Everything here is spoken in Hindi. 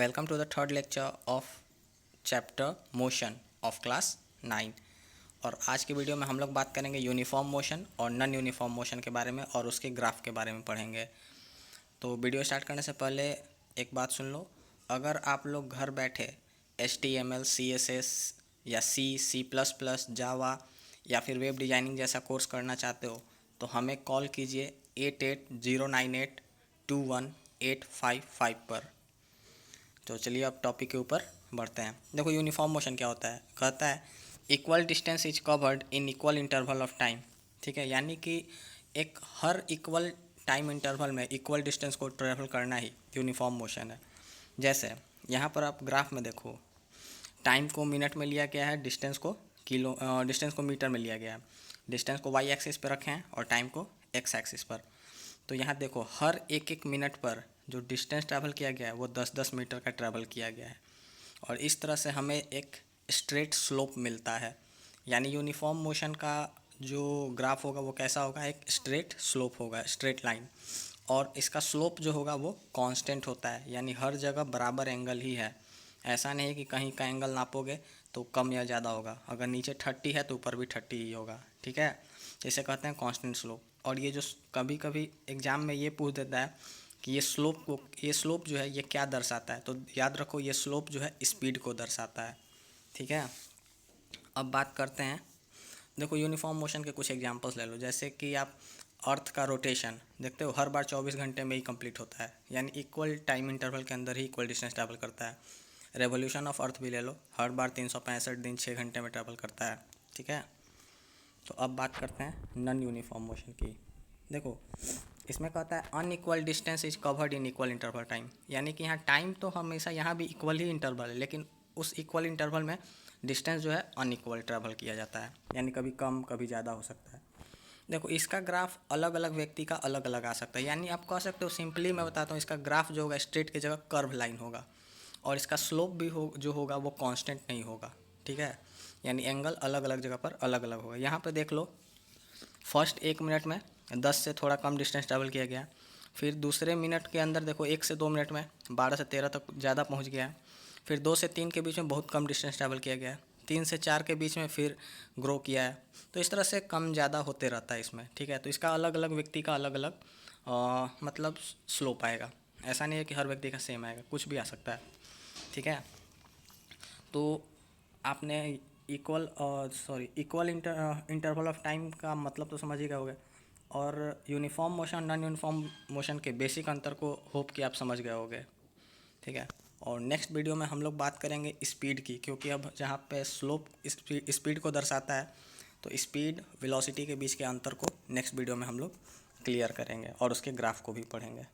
Welcome to the third lecture of chapter motion of class 9। और आज की वीडियो में हम लोग बात करेंगे यूनिफॉर्म मोशन और नॉन यूनिफॉर्म मोशन के बारे में और उसके ग्राफ के बारे में पढ़ेंगे। तो वीडियो स्टार्ट करने से पहले एक बात सुन लो, अगर आप लोग घर बैठे HTML, CSS या C++, जावा या फिर वेब डिज़ाइनिंग जैसा कोर्स करना चाहते हो तो हमें कॉल कीजिए 8809821855 पर। तो चलिए अब टॉपिक के ऊपर बढ़ते हैं। देखो यूनिफॉर्म मोशन क्या होता है, कहता है equal distance is covered in equal interval of time. ठीक है, यानी कि एक हर इक्वल टाइम इंटरवल में इक्वल डिस्टेंस को ट्रेवल करना ही यूनिफॉर्म मोशन है। जैसे यहाँ पर आप ग्राफ में देखो, टाइम को मिनट में लिया गया है, डिस्टेंस को मीटर में लिया गया है। डिस्टेंस को वाई एक्सिस पर रखें हैं और टाइम को एक्स एक्सिस पर। तो यहाँ देखो हर एक मिनट पर जो डिस्टेंस ट्रैवल किया गया है वो 10-10 मीटर का ट्रैवल किया गया है और इस तरह से हमें एक स्ट्रेट स्लोप मिलता है। यानी यूनिफॉर्म मोशन का जो ग्राफ होगा वो कैसा होगा, एक स्ट्रेट स्लोप होगा, स्ट्रेट लाइन। और इसका स्लोप जो होगा वो कांस्टेंट होता है, यानी हर जगह बराबर एंगल ही है। ऐसा नहीं है कि कहीं का एंगल नापोगे तो कम या ज़्यादा होगा, अगर नीचे 30 है तो ऊपर भी 30 ही होगा। ठीक है, इसे कहते हैं कांस्टेंट स्लोप। और ये जो कभी कभी एग्ज़ाम में ये पूछ देता है कि ये स्लोप जो है ये क्या दर्शाता है, तो याद रखो ये स्लोप जो है स्पीड को दर्शाता है। ठीक है, अब बात करते हैं। देखो यूनिफॉर्म मोशन के कुछ एग्जांपल्स ले लो, जैसे कि आप अर्थ का रोटेशन देखते हो, हर बार 24 घंटे में ही कंप्लीट होता है, यानी इक्वल टाइम इंटरवल के अंदर ही इक्वल डिस्टेंस ट्रैवल करता है। रेवोल्यूशन ऑफ अर्थ भी ले लो, हर बार 365 दिन 6 घंटे में ट्रैवल करता है। ठीक है, तो अब बात करते हैं नॉन यूनिफॉर्म मोशन की। देखो इसमें कहता है unequal distance is covered in equal interval time, यानी कि यहाँ टाइम तो हमेशा यहाँ भी इक्वल ही इंटरवल है, लेकिन उस इक्वल इंटरवल में डिस्टेंस जो है अनइक्वल ट्रैवल किया जाता है, यानी कभी कम कभी ज़्यादा हो सकता है। देखो इसका ग्राफ अलग अलग व्यक्ति का अलग अलग आ सकता है, यानी आप कह सकते हो, सिंपली मैं बताता हूँ, इसका ग्राफ जो होगा स्ट्रेट की जगह कर्व लाइन होगा और इसका स्लोप भी जो होगा वो कांस्टेंट नहीं होगा। ठीक है, यानी एंगल अलग अलग जगह पर अलग अलग होगा। यहाँ पे देख लो, फर्स्ट 1 मिनट में 10 से थोड़ा कम डिस्टेंस ट्रैवल किया गया, फिर दूसरे मिनट के अंदर देखो 1 से 2 मिनट में 12 से 13 तक ज़्यादा पहुँच गया है, फिर 2 से 3 के बीच में बहुत कम डिस्टेंस ट्रैवल किया गया है, 3 से 4 के बीच में फिर ग्रो किया है। तो इस तरह से कम ज़्यादा होते रहता है इसमें। ठीक है, तो इसका अलग अलग व्यक्ति का अलग अलग मतलब स्लोप आएगा, ऐसा नहीं है कि हर व्यक्ति का सेम आएगा, कुछ भी आ सकता है। ठीक है, तो आपने इक्वल इंटरवल ऑफ टाइम का मतलब तो समझ ही गए होगे, और uniform motion non uniform motion के बेसिक अंतर को होप कि आप समझ गए होगे। ठीक है, और नेक्स्ट वीडियो में हम लोग बात करेंगे स्पीड की, क्योंकि अब जहाँ पे स्लोप स्पीड को दर्शाता है तो स्पीड वेलोसिटी के बीच के अंतर को नेक्स्ट वीडियो में हम लोग क्लियर करेंगे और उसके ग्राफ को भी पढ़ेंगे।